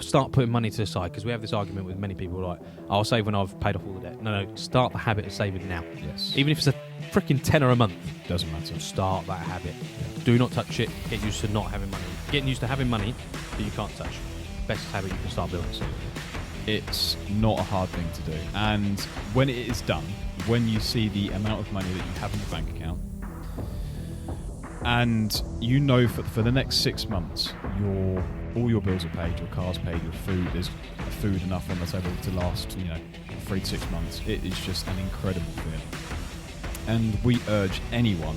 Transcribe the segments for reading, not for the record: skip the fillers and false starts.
start putting money to the side, because we have this argument with many people like, I'll save when I've paid off all the debt. No, start the habit of saving now. Yes. Even if it's a freaking tenner a month, Doesn't matter. start that habit. Do not touch it. Get used to not having money. Getting used to having money that you can't touch. Best habit you can start building. It's not a hard thing to do. And when it is done, when you see the amount of money that you have in your bank account, and you know for the next 6 months, all your bills are paid, your car's paid, your food, there's food enough on the table to last, 3 to 6 months. It is just an incredible feeling. And we urge anyone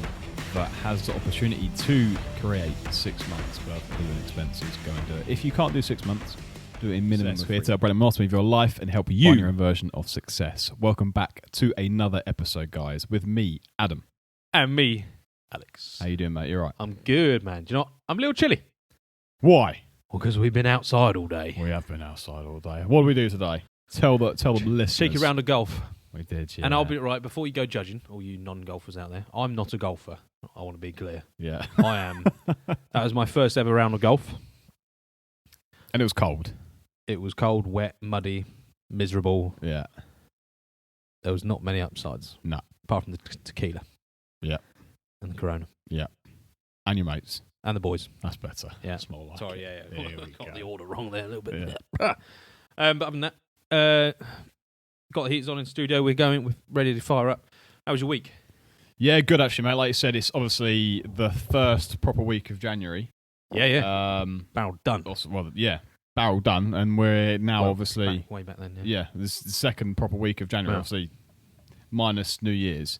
that has the opportunity to create 6 months worth of living expenses, go and do it. If you can't do 6 months, do it in minimum of free. To upgrade and master of your life and help you find your own version of success. Welcome back to another episode, guys, with me, Adam. And me, Alex. How you doing, mate? You all right? I'm good, man. Do you know what? I'm a little chilly. Why? Well, because we've been outside all day. We have been outside all day. What did we do today? Tell the listeners. Cheeky round of golf. We did, yeah. And I'll be right, before you go judging, all you non-golfers out there, I'm not a golfer. I want to be clear. Yeah. I am. That was my first ever round of golf. And it was cold. It was cold, wet, muddy, miserable. Yeah. There was not many upsides. No. Apart from the tequila. Yeah. And the Corona. Yeah. And your mates. And the boys. That's better. Yeah. That's more like Sorry, it. yeah. Here we Got go. the order wrong there a little bit. Yeah. But other than that, got the heaters on in the studio. We're ready to fire up. How was your week? Yeah, good actually, mate. Like you said, it's obviously the first proper week of January. Yeah. Barrel done. Also, barrel done, and we're now obviously way back then. Yeah, this is the second proper week of January, obviously minus New Year's.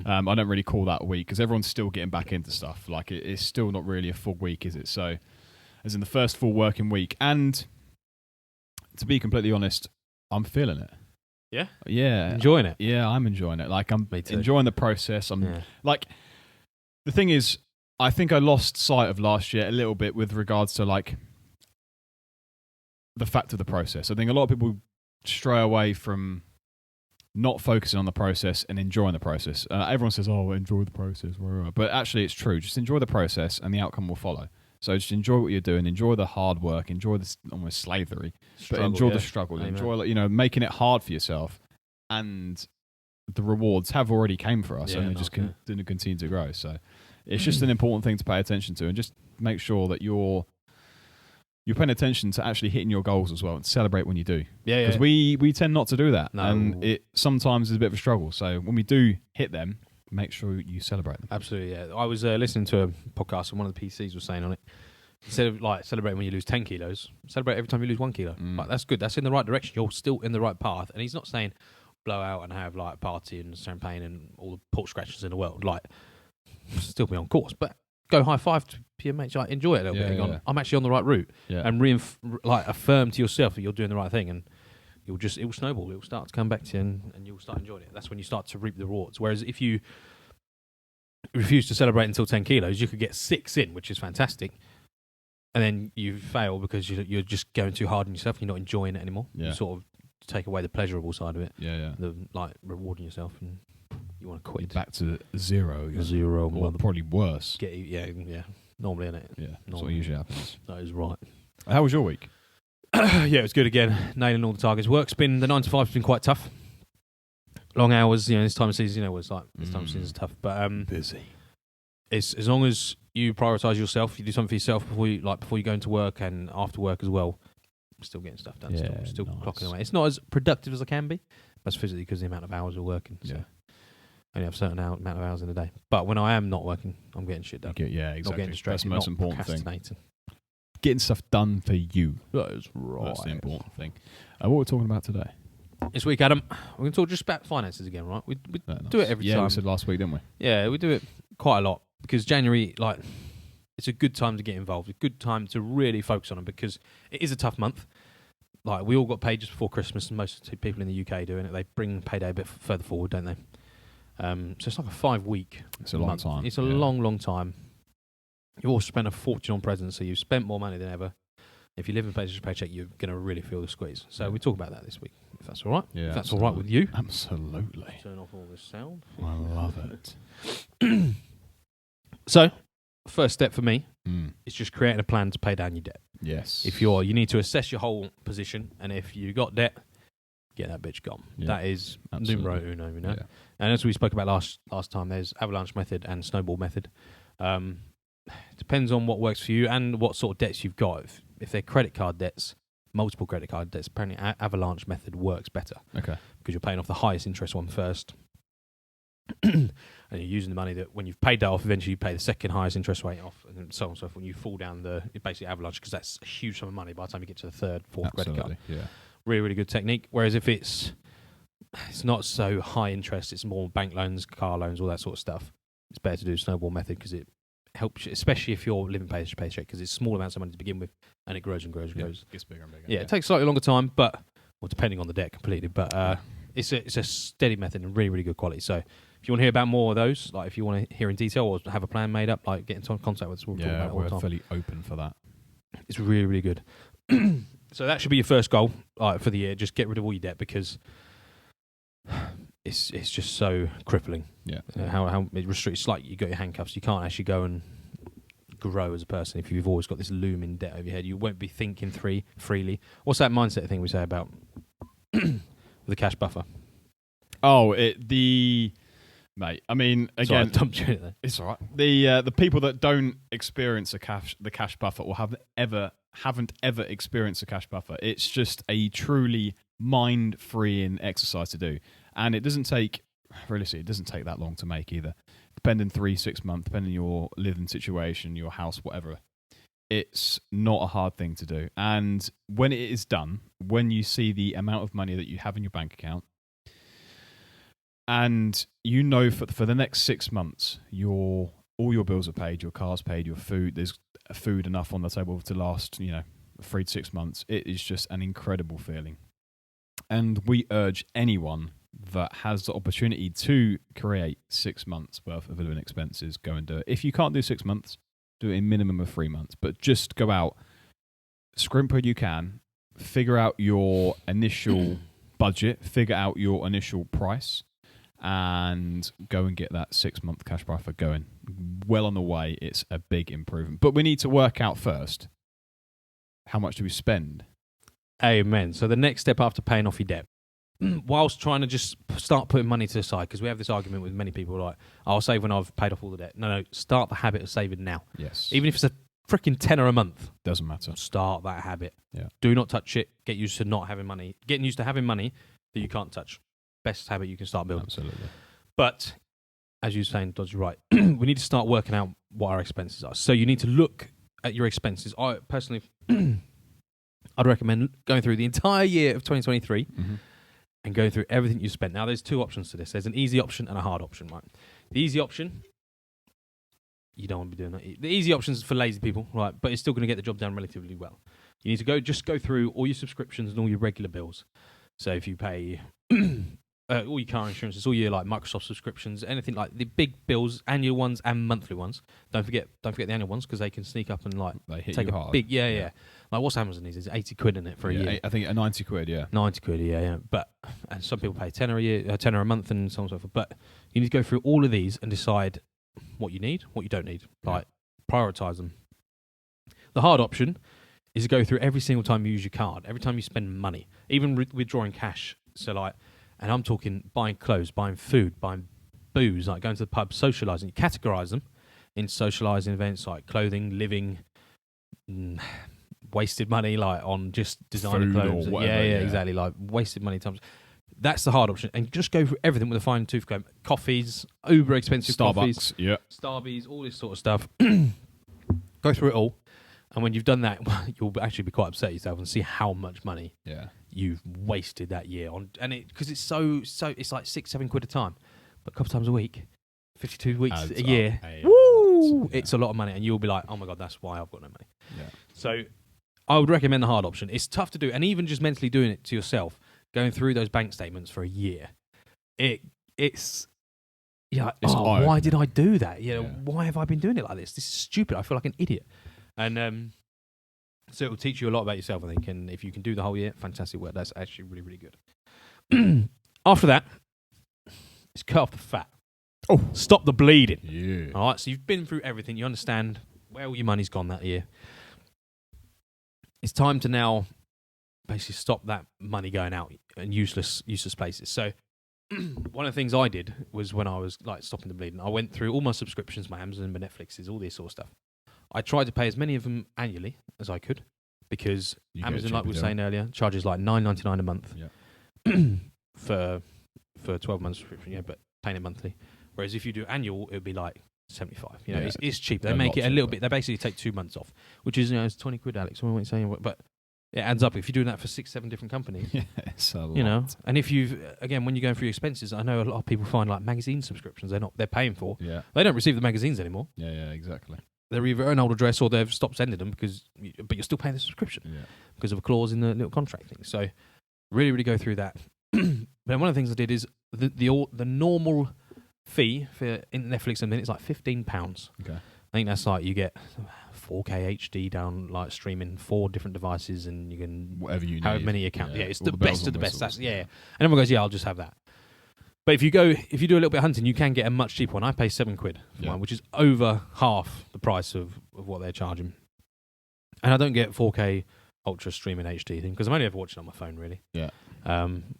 I don't really call that a week because everyone's still getting back into stuff. Like it's still not really a full week, is it? So, as in the first full working week, and to be completely honest, I'm feeling it. Yeah? Yeah. Enjoying it? Yeah, I'm enjoying it. Like, I'm Me too. enjoying the process. Like, the thing is, I think I lost sight of last year a little bit with regards to, like, the fact of the process. I think a lot of people stray away from not focusing on the process and enjoying the process. Everyone says, oh, enjoy the process. But actually, it's true. Just enjoy the process and the outcome will follow. So just enjoy what you're doing, enjoy the hard work, enjoy this almost slavery, but enjoy the struggle, Amen. enjoy making it hard for yourself, and the rewards have already came for us, and they're just going to continue to grow. So it's just an important thing to pay attention to, and just make sure that you're paying attention to actually hitting your goals as well, and celebrate when you do. Yeah, because we tend not to do that, No. and it sometimes is a bit of a struggle. So when we do hit them, make sure you celebrate them. Absolutely, yeah. I was listening to a podcast and one of the PCs was saying on it, instead of like celebrating when you lose 10 kilos, celebrate every time you lose 1 kilo. Like, that's good. That's in the right direction. You're still in the right path. And he's not saying blow out and have like party and champagne and all the pork scratches in the world. Like, still be on course, but go high five to your mates. Like, enjoy it a little bit. And I'm actually on the right route. Yeah. And affirm to yourself that you're doing the right thing, and it will snowball. It will start to come back to you, and you'll start enjoying it. That's when you start to reap the rewards. Whereas if you refuse to celebrate until 10 kilos, you could get 6 in, which is fantastic. And then you fail because you're just going too hard on yourself. You're not enjoying it anymore. Yeah. You sort of take away the pleasurable side of it. Yeah. The like rewarding yourself, and you want to quit. Back to zero. Zero. Or probably worse. Yeah. Normally, innit? Yeah, that's what Normally. usually happens. That is right. How was your week? Yeah, it was good again. Nailing all the targets. Work's been, the 9 to 5 has been quite tough. Long hours, this time of season, what it's like. This time of season is tough. But busy. It's as long as you prioritise yourself, you do something for yourself before you go into work and after work as well. I'm still getting stuff done. Yeah, still nice. clocking away. It's not as productive as I can be. That's physically because of the amount of hours we're working. So I only have a certain amount of hours in a day. But when I am not working, I'm getting shit done. Yeah, Not exactly. getting distracted. That's the most not important thing. procrastinating. Getting stuff done for you. That is right. That's the important thing. What we're talking about today? This week, Adam, we're going to talk just about finances again, right? We do it every time. Yeah, we said last week, didn't we? Yeah, we do it quite a lot because January, it's a good time to get involved. A good time to really focus on them because it is a tough month. Like, we all got paid just before Christmas, and most of the people in the UK doing it. They bring payday a bit further forward, don't they? So it's like a 5-week. It's a long month. time. It's a long time. You've also spent a fortune on presents, so you've spent more money than ever. If you live in paycheck to paycheck, you're going to really feel the squeeze. So we talk about that this week, if that's all right. Yeah, if that's all right with you. Absolutely. Turn off all this sound. I love it. So, first step for me It's just creating a plan to pay down your debt. Yes. If you need to assess your whole position, and if you got debt, get that bitch gone. Yeah, that is absolutely. numero uno, you know. Yeah. And as we spoke about last time, there's avalanche method and snowball method. Depends on what works for you and what sort of debts you've got. If they're credit card debts, multiple credit card debts, apparently avalanche method works better. Okay. Because you're paying off the highest interest one first. And you're using the money that when you've paid that off, eventually you pay the second highest interest rate off, and so on and so forth. When you fall down it basically avalanche, because that's a huge sum of money by the time you get to the third, fourth credit card. Yeah. Really, really good technique. Whereas if it's not so high interest, it's more bank loans, car loans, all that sort of stuff. It's better to do snowball method because it helps you, especially if you're living paycheck to paycheck, because it's small amounts of money to begin with, and it grows and grows and grows. It gets bigger and bigger. Yeah, it takes slightly longer time, but depending on the debt completely. But it's a steady method and really, really good quality. So if you want to hear about more of those, like if you want to hear in detail or have a plan made up, like get in contact with us. We'll talk about it all the time. We're fairly open for that. It's really, really good. So that should be your first goal for the year. Just get rid of all your debt, because it's just so crippling. Yeah. How it restricts. It's like you got your handcuffs. You can't actually go and grow as a person if you've always got this looming debt over your head. You won't be thinking freely. What's that mindset thing we say about the cash buffer? Oh, mate. I mean, again, I dumped you in there. It's all right. The people that don't experience the cash buffer or haven't ever experienced a cash buffer, it's just a truly mind-freeing exercise to do, and it doesn't take that long to make either. Depending 3-6 months, depending on your living situation, your house, whatever. It's not a hard thing to do, and when it is done, when you see the amount of money that you have in your bank account, and you know for the next 6 months, all your bills are paid, your car's paid, your food, there's food enough on the table to last 3 to 6 months. It is just an incredible feeling, and we urge anyone that has the opportunity to create 6 months worth of living expenses, go and do it. If you can't do 6 months, do a minimum of 3 months, but just go out, scrimp where you can, figure out your initial budget, figure out your initial price, and go and get that 6 month cash buffer going. Well on the way. It's a big improvement, but we need to work out first, how much do we spend? Amen. So the next step after paying off your debt, whilst trying to just start putting money to the side, because we have this argument with many people like, I'll save when I've paid off all the debt. No, start the habit of saving now. Yes. Even if it's a freaking tenner a month. Doesn't matter. Start that habit. Yeah. Do not touch it. Get used to not having money. Getting used to having money that you can't touch. Best habit you can start building. Absolutely. But as you're saying, Dodge, you're right. We need to start working out what our expenses are. So you need to look at your expenses. I personally, I'd recommend going through the entire year of 2023 and going through everything you spent. Now, there's two options to this. There's an easy option and a hard option, right? The easy option, you don't want to be doing that. The easy option is for lazy people, right? But it's still going to get the job done relatively well. You need to just go through all your subscriptions and all your regular bills. So if you pay all your car insurances, all your like Microsoft subscriptions, anything like the big bills, annual ones and monthly ones. Don't forget the annual ones, because they can sneak up and like they hit take you a hard. big yeah. Like what's Amazon is 80 quid in it for a year. I think a 90 quid, yeah. 90 quid, yeah. But and some people pay tenner a year, tenner a month, and so on and so forth. But you need to go through all of these and decide what you need, what you don't need. Like prioritize them. The hard option is to go through every single time you use your card, every time you spend money, even withdrawing cash. So like, and I'm talking buying clothes, buying food, buying booze, like going to the pub, socialising. You categorise them in socialising events like clothing, living, wasted money like on just designer food clothes. Or whatever, yeah, exactly. Like wasted money times. That's the hard option. And just go through everything with a fine tooth comb. Coffees, uber expensive coffees. Starbucks, yeah. Starbies, all this sort of stuff. Go through it all. And when you've done that, you'll actually be quite upset at yourself and see how much money you've wasted that year on. And because it's so it's like 6-7 quid a time, but a couple times a week, 52 weeks a year. Woo! It's a lot of money, and you'll be like, oh my god, that's why I've got no money. Yeah. So I would recommend the hard option. It's tough to do, and even just mentally doing it to yourself, going through those bank statements for a year, it's why did I do that? Why have I been doing it like this? This is stupid. I feel like an idiot. And so it will teach you a lot about yourself, I think. And if you can do the whole year, fantastic work. That's actually really, really good. After that, it's cut off the fat. Oh, stop the bleeding. Yeah. All right. So you've been through everything. You understand where all your money's gone that year. It's time to now basically stop that money going out in useless places. So one of the things I did was when I was like stopping the bleeding, I went through all my subscriptions, my Amazon, my Netflixes, all this sort of stuff. I tried to pay as many of them annually as I could because Amazon, like we were saying earlier, charges like $9.99 a month for 12 months subscription, but paying it monthly. Whereas if you do annual, it would be like 75. It's cheap. They make it a little bit. They basically take 2 months off, which is it's 20 quid, Alex. What am I saying? But it adds up if you're doing that for 6-7 different companies. It's a lot. And if when you're going through your expenses, I know a lot of people find like magazine subscriptions they're paying for. Yeah. They don't receive the magazines anymore. Yeah, exactly. They're either at an old address or they've stopped sending them but you're still paying the subscription because of a clause in the little contract thing. So really, really go through that. But one of the things I did is the normal fee for Netflix and then it's like £15. Okay. I think that's like you get 4K HD down like streaming 4 different devices and you can whatever you need. However many accounts. Yeah, it's the best of the best. That's, And everyone goes, yeah, I'll just have that. But if you do a little bit of hunting, you can get a much cheaper one. I pay £7 for mine, which is over half the price of what they're charging. And I don't get 4K ultra streaming HD thing because I'm only ever watching on my phone really. Yeah.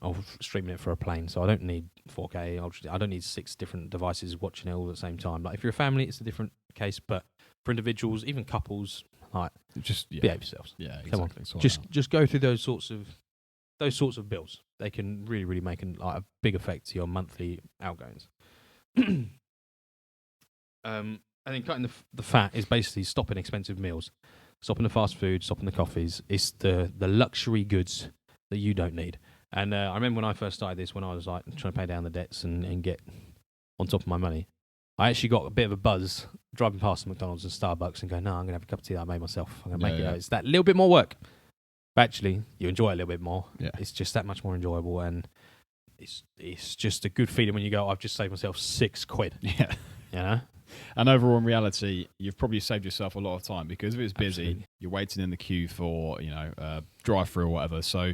Or streaming it for a plane, so I don't need 4K ultra. I don't need 6 different devices watching it all at the same time. Like if you're a family, it's a different case, but for individuals, even couples, like just behave yourselves. Yeah, exactly. Come on. Just go through those sorts of bills. They can really, really make a big effect to your monthly outgoings. I think cutting the fat is basically stopping expensive meals, stopping the fast food, stopping the coffees. It's the luxury goods that you don't need. And I remember when I first started this, when I was like trying to pay down the debts and get on top of my money, I actually got a bit of a buzz driving past the McDonald's and Starbucks and going, no, I'm going to have a cup of tea that I made myself. I'm going to make it. It's that little bit more work. But actually, you enjoy it a little bit more. Yeah. It's just that much more enjoyable. And it's just a good feeling when you go, I've just saved myself £6. Yeah. You know? And overall, in reality, you've probably saved yourself a lot of time because if it's busy, Absolutely. You're waiting in the queue for, drive-through or whatever. So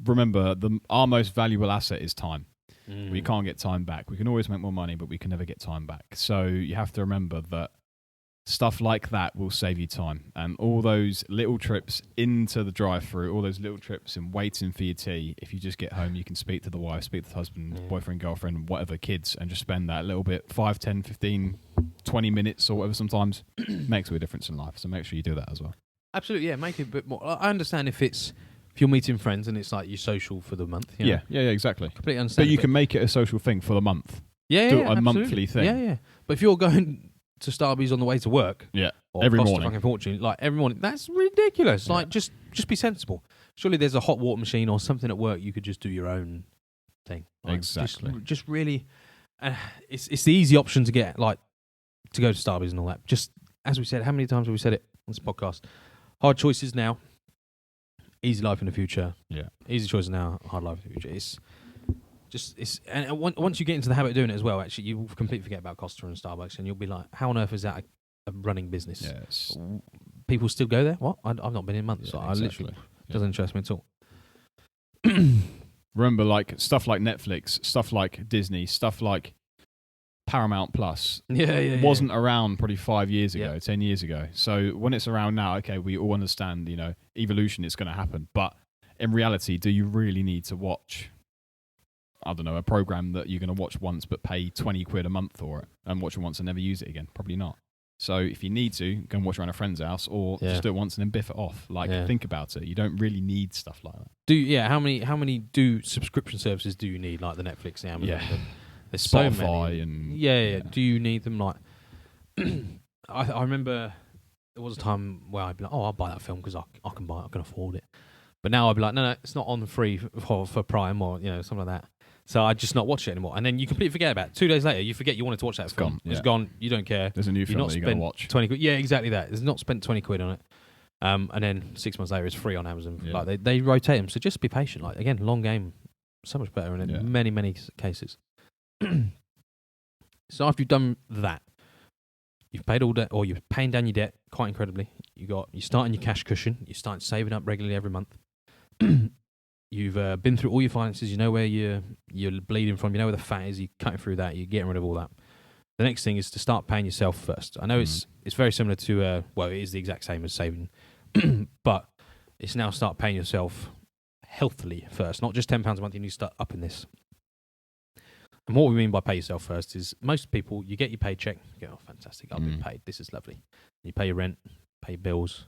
remember, our most valuable asset is time. We can't get time back. We can always make more money, but we can never get time back. So you have to remember that stuff like that will save you time. And all those little trips into the drive-through, all those little trips and waiting for your tea, if you just get home, you can speak to the wife, speak to the husband, boyfriend, girlfriend, whatever, kids, and just spend that little bit, 5, 10, 15, 20 minutes or whatever sometimes, makes a big difference in life. So make sure you do that as well. Absolutely, make it a bit more. I understand if you're meeting friends and it's like you're social for the month. You know? Yeah, exactly. Completely understand. But you can make it a social thing for the month. Do a monthly thing. Yeah. But if you're going to Starbucks on the way to work, every morning, fucking fortune, like every morning, that's ridiculous. Like just be sensible. Surely there's a hot water machine or something at work you could just do your own thing. Like, exactly. Just really, it's the easy option to get, like to go to Starbucks and all that. Just as we said, how many times have we said it on this podcast? Hard choices now. Easy life in the future. Yeah. Easy choices now. Hard life in the future. And once you get into the habit of doing it as well, actually, you will completely forget about Costa and Starbucks, and you'll be like, "How on earth is that a running business?" Yes. People still go there. What? I've not been in months. Yeah, I literally doesn't interest me at all. Remember, like stuff like Netflix, stuff like Disney, stuff like Paramount Plus wasn't around probably 5 years ago, 10 years ago. So when it's around now, okay, we all understand, evolution is going to happen. But in reality, do you really need to watch, I don't know, a program that you're going to watch once but pay £20 a month for it and watch it once and never use it again? Probably not. So if you need to, go and watch around a friend's house or just do it once and then biff it off. Think about it. You don't really need stuff like that. How many subscription services do you need, like the Netflix, the Amazon? Yeah. There's Spotify so many. and Do you need them? Like, I remember there was a time where I'd be like, I'll buy that film because I can buy it, I can afford it. But now I'd be like, no, it's not on free for Prime or something like that. So I just not watch it anymore. And then you completely forget about it. 2 days later, you forget you wanted to watch that film. It's gone. You don't care. There's a new film that you're going to watch. 20 quid. Yeah, exactly that. There's not spent 20 quid on it. And then 6 months later, it's free on Amazon. Yeah. Like they rotate them. So just be patient. Like again, long game, so much better in many, many cases. So after you've done that, you've paid all debt, or you're paying down your debt quite incredibly. You're starting your cash cushion. You're starting saving up regularly every month. You've been through all your finances. You know where you're bleeding from. You know where the fat is. You're cutting through that. You're getting rid of all that. the next thing is to start paying yourself first. I know it's very similar to well, it is the exact same as saving, but it's now start paying yourself healthily first, not just £10 a month. You need to start upping this. And what we mean by pay yourself first is most people, you get your paycheck, you go, oh, fantastic, I've been paid. This is lovely. You pay your rent, pay your bills,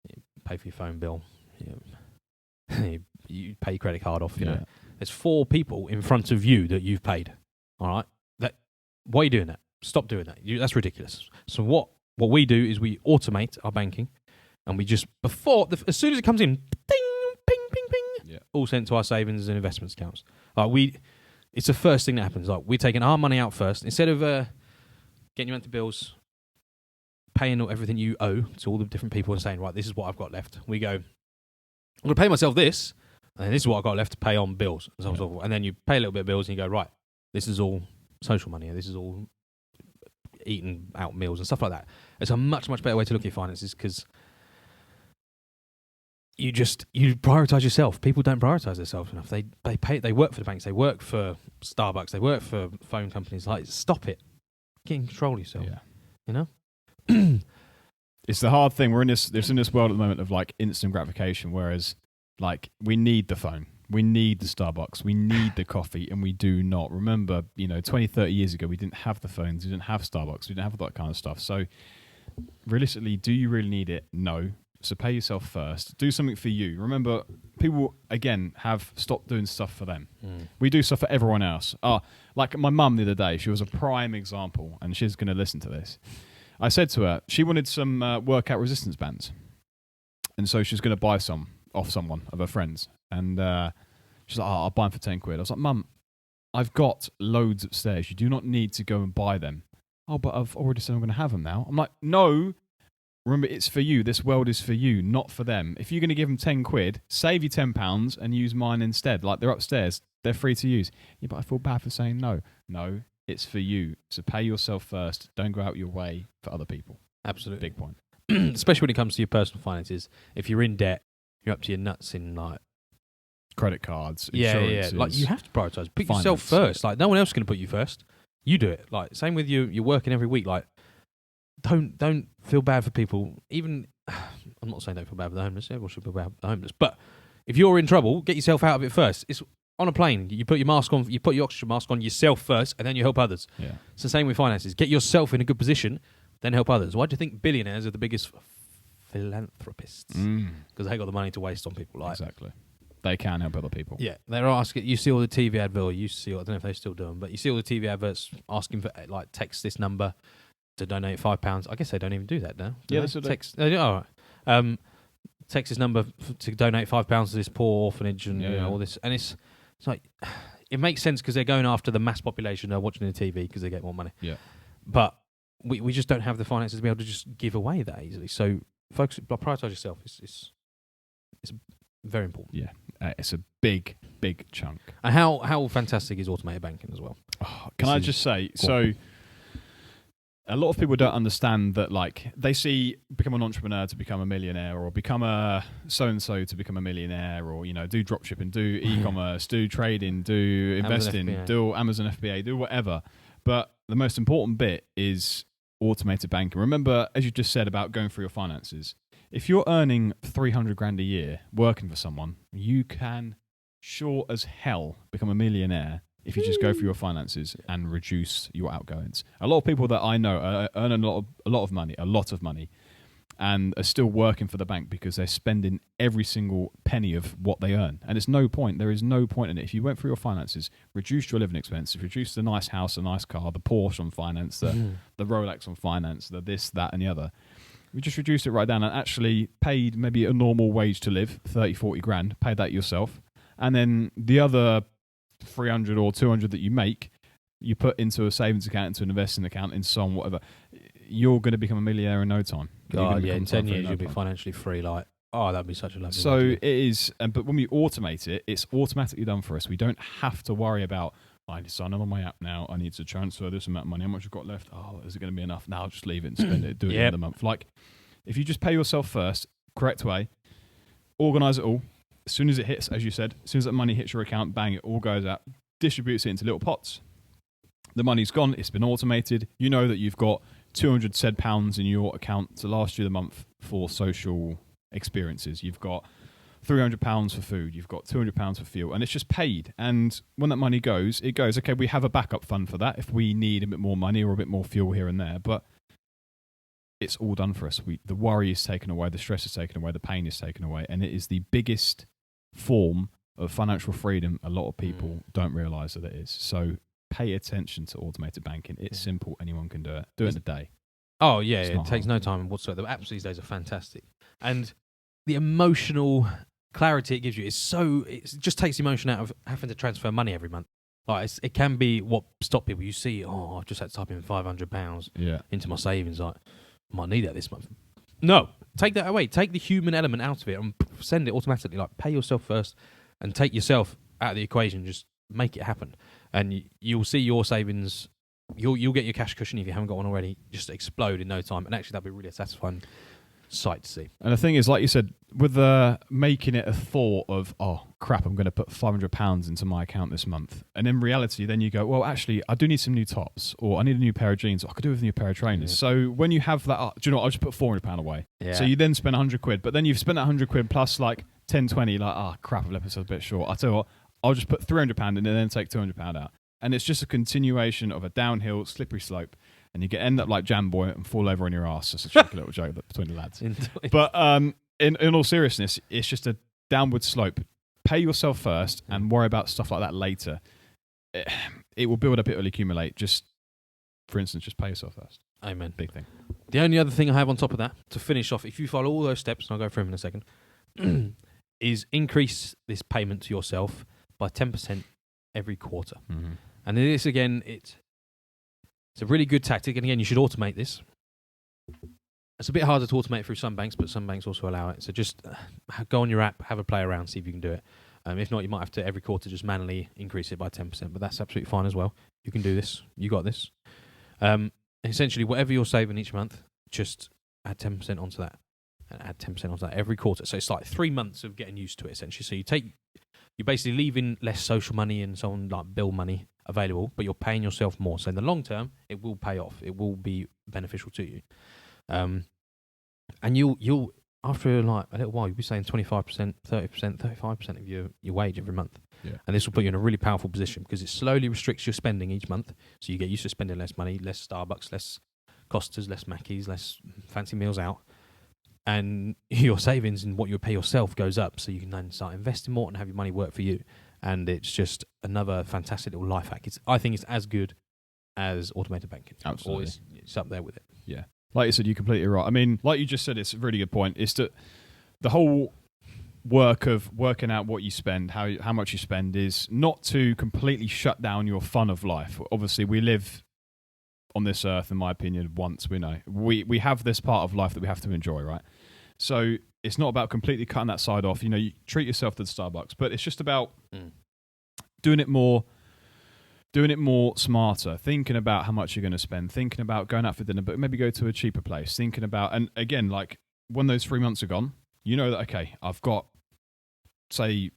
you pay for your phone bill, you pay your credit card off. You know, there's 4 people in front of you that you've paid. All right, why are you doing that? Stop doing that. That's ridiculous. So what we do is we automate our banking, and we just as soon as it comes in, ding, ping, ping, ping, all sent to our savings and investments accounts. It's the first thing that happens. Like, we're taking our money out first. Instead of getting you into bills, paying everything you owe to all the different people and saying, right, this is what I've got left. We go, I'm going to pay myself this, and this is what I've got left to pay on bills. And so on and so forth. And then you pay a little bit of bills and you go, right, this is all social money. This is all eating out meals and stuff like that. It's a much, much better way to look at your finances because you prioritize yourself. People don't prioritize themselves enough. They work for the banks, they work for Starbucks, they work for phone companies. Like, stop it. Get in control of yourself. Yeah. You know? It's the hard thing. We're in this world at the moment of like instant gratification, whereas like we need the phone, we need the Starbucks, we need the coffee, and we do not. Remember, 20, 30 years ago, we didn't have the phones, we didn't have Starbucks, we didn't have that kind of stuff. So realistically, do you really need it? No. So pay yourself first. Do something for you. Remember, people, again, have stopped doing stuff for them. We do stuff for everyone else. Like my mum the other day, she was a prime example, and she's going to listen to this. I said to her, she wanted some workout resistance bands. And so she was going to buy some off someone of her friends. And she's like, I'll buy them for 10 quid. I was like, Mum, I've got loads upstairs. You do not need to go and buy them. Oh, but I've already said I'm going to have them now. I'm like, no. Remember, it's for you. This world is for you, not for them. If you're going to give them 10 quid, save you £10 and use mine instead. Like, they're upstairs. They're free to use. Yeah, but I feel bad for saying no. No, it's for you. So pay yourself first. Don't go out your way for other people. Absolutely. Big point. Especially when it comes to your personal finances. If you're in debt, you're up to your nuts in like credit cards, insurances. Yeah. Like, you have to prioritize. Put yourself first. Like, no one else is going to put you first. You do it. Like, same with you. You're working every week. Like, don't feel bad for people. Even, I'm not saying don't feel bad for the homeless. Everyone should feel bad for the homeless. But if you're in trouble, get yourself out of it first. It's on a plane. You put your mask on. You put your oxygen mask on yourself first, and then you help others. Yeah. It's the same with finances. Get yourself in a good position, then help others. Why do you think billionaires are the biggest philanthropists? Because they got the money to waste on people. Like, exactly. They can help other people. Yeah, they're asking. You see all the TV adverts. You see, I don't know if they still do them, but you see all the TV adverts asking for like text this number to donate £5. I guess they don't even do that now. Yeah, that's what text. All right. Text this number to donate £5 to this poor orphanage and all this. And it's like, it makes sense because they're going after the mass population. They're watching the TV because they get more money. Yeah. But we just don't have the finances to be able to just give away that easily. So focus, prioritize yourself. It's very important. Yeah. It's a big, big chunk. And how fantastic is automated banking as well? Can I just say, so a lot of people don't understand that, like, they see become an entrepreneur to become a millionaire, or become a so-and-so to become a millionaire, or, do dropshipping, do e-commerce, do trading, do investing, do Amazon FBA, do whatever. But the most important bit is automated banking. Remember, as you just said about going through your finances, if you're earning 300 grand a year working for someone, you can sure as hell become a millionaire if you just go through your finances and reduce your outgoings. A lot of people that I know earn a lot of money, and are still working for the bank because they're spending every single penny of what they earn. And it's no point. There is no point in it. If you went through your finances, reduced your living expenses, reduced the nice house, the nice car, the Porsche on finance, the Rolex on finance, the this, that, and the other, we just reduced it right down and actually paid maybe a normal wage to live, 30, 40 grand, pay that yourself. And then the other 300 or 200 that you make, you put into a savings account, into an investing account, in some whatever. You're going to become a millionaire in no time. In 10 years you'll be financially free. Like, that'd be such a lovely. So it is, but when we automate it, it's automatically done for us. We don't have to worry about, I need to sign up on my app now. I need to transfer this amount of money. How much I've got left? Is it going to be enough? Now I'll just leave it and spend it. Do it in the month. Like, if you just pay yourself first, correct way, organise it all. As soon as it hits, as you said, as soon as that money hits your account, bang, it all goes out, distributes it into little pots. The money's gone. It's been automated. You know that you've got 200 said pounds in your account to last you the month for social experiences. You've got £300 for food. You've got £200 for fuel, and it's just paid. And when that money goes, it goes. Okay, we have a backup fund for that if we need a bit more money or a bit more fuel here and there. But it's all done for us. The worry is taken away, the stress is taken away, the pain is taken away, and it is the biggest form of financial freedom a lot of people don't realise that it is. So pay attention to automated banking. It's simple. Anyone can do it. Do it in a day. Oh, yeah. It takes no time whatsoever. The apps these days are fantastic. And the emotional clarity it gives you it just takes the emotion out of having to transfer money every month. Like it can be what stop people. You see, I've just had to type in £500 into my savings. Like, I might need that this month. No, take that away. Take the human element out of it and send it automatically. Like, pay yourself first and take yourself out of the equation. Just make it happen, and you'll see your savings. You'll get your cash cushion if you haven't got one already. Just explode in no time, and actually that'd be really a satisfying sight to see. And the thing is, like you said, with making it a thought of, oh crap, I'm going to put £500 into my account this month, and in reality then you go, well actually I do need some new tops, or I need a new pair of jeans, or I could do with a new pair of trainers. So when you have that, do you know what, I'll just put £400 away. So you then spend £100, but then you've spent that £100 plus like 10-20, like, crap, I've left myself a bit short. I tell you what, I'll just put £300 in and then take £200 out, and it's just a continuation of a downhill slippery slope. And you end up like Jamboy and fall over on your ass. Just a cheeky little joke between the lads. But in all seriousness, it's just a downward slope. Pay yourself first and worry about stuff like that later. It will build up, it will accumulate. Just, for instance, just pay yourself first. Amen. Big thing. The only other thing I have on top of that, to finish off, if you follow all those steps, and I'll go through them in a second, is increase this payment to yourself by 10% every quarter. Mm-hmm. And this, again, it's a really good tactic, and again, you should automate this. It's a bit harder to automate through some banks, but some banks also allow it. So just go on your app, have a play around, see if you can do it. If not, you might have to every quarter just manually increase it by 10%, but that's absolutely fine as well. You can do this. You got this. Essentially, whatever you're saving each month, just add 10% onto that, and add 10% onto that every quarter. So it's like 3 months of getting used to it, essentially. So you're basically leaving less social money and so on, like bill money, available, but you're paying yourself more. So in the long term, it will pay off. It will be beneficial to you. And you'll after like a little while, you'll be saying 25%, 30%, 35% of your wage every month. Yeah. And this will put you in a really powerful position because it slowly restricts your spending each month. So you get used to spending less money, less Starbucks, less Costas, less Mackies, less fancy meals out. And your savings and what you pay yourself goes up. So you can then start investing more and have your money work for you. And it's just another fantastic little life hack. I think it's as good as automated banking. Absolutely. Or it's up there with it. Yeah. Like you said, you're completely right. I mean, like you just said, it's a really good point. It's that the whole work of working out what you spend, how much you spend, is not to completely shut down your fun of life. Obviously, we live on this earth, in my opinion, once. We have this part of life that we have to enjoy, right? So it's not about completely cutting that side off. You treat yourself to the Starbucks, but it's just about doing it more smarter, thinking about how much you're going to spend, thinking about going out for dinner, but maybe go to a cheaper place, thinking about, and again, like when those 3 months are gone, you know that, okay, I've got, say,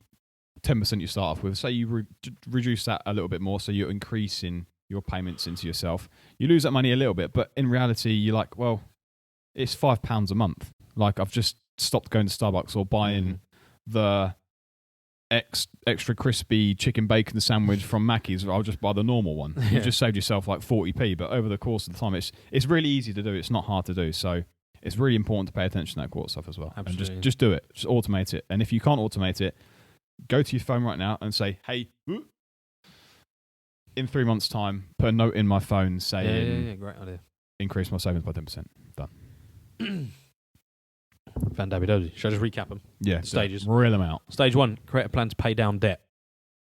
10% you start off with. Say you reduce that a little bit more, so you're increasing your payments into yourself. You lose that money a little bit, but in reality, you're like, well, it's £5 a month. Like, I've just stopped going to Starbucks or buying the extra crispy chicken bacon sandwich from Mackey's. I'll just buy the normal one. Yeah. You've just saved yourself like 40p, but over the course of the time, it's really easy to do. It's not hard to do. So it's really important to pay attention to that quarter stuff as well. Absolutely. And just do it. Just automate it. And if you can't automate it, go to your phone right now and say, hey, in 3 months' time, put a note in my phone saying, great idea. Increase my savings by 10%. Done. Van Dabby Dozy. Should I just recap them? Yeah. Stages. Reel them out. Stage 1, create a plan to pay down debt.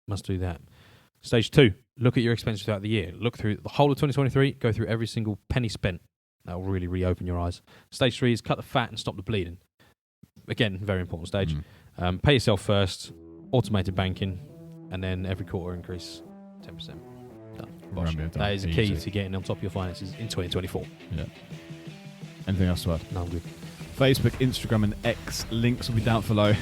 Must do that. Stage 2, look at your expenses throughout the year. Look through the whole of 2023, go through every single penny spent. That will really reopen your eyes. Stage 3 is cut the fat and stop the bleeding. Again, very important stage. Pay yourself first, automated banking, and then every quarter increase 10%. Done. That is the key to getting on top of your finances in 2024. Yeah. Anything else to add? No, I'm good. Facebook, Instagram, and X links will be down below.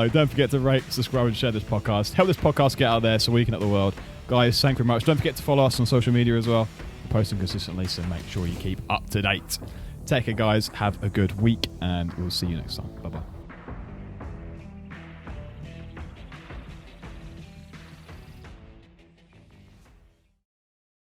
Don't forget to rate, subscribe, and share this podcast. Help this podcast get out there so we can help the world. Guys, thank you very much. Don't forget to follow us on social media as well. We're posting consistently, so make sure you keep up to date. Take care, guys. Have a good week, and we'll see you next time. Bye-bye.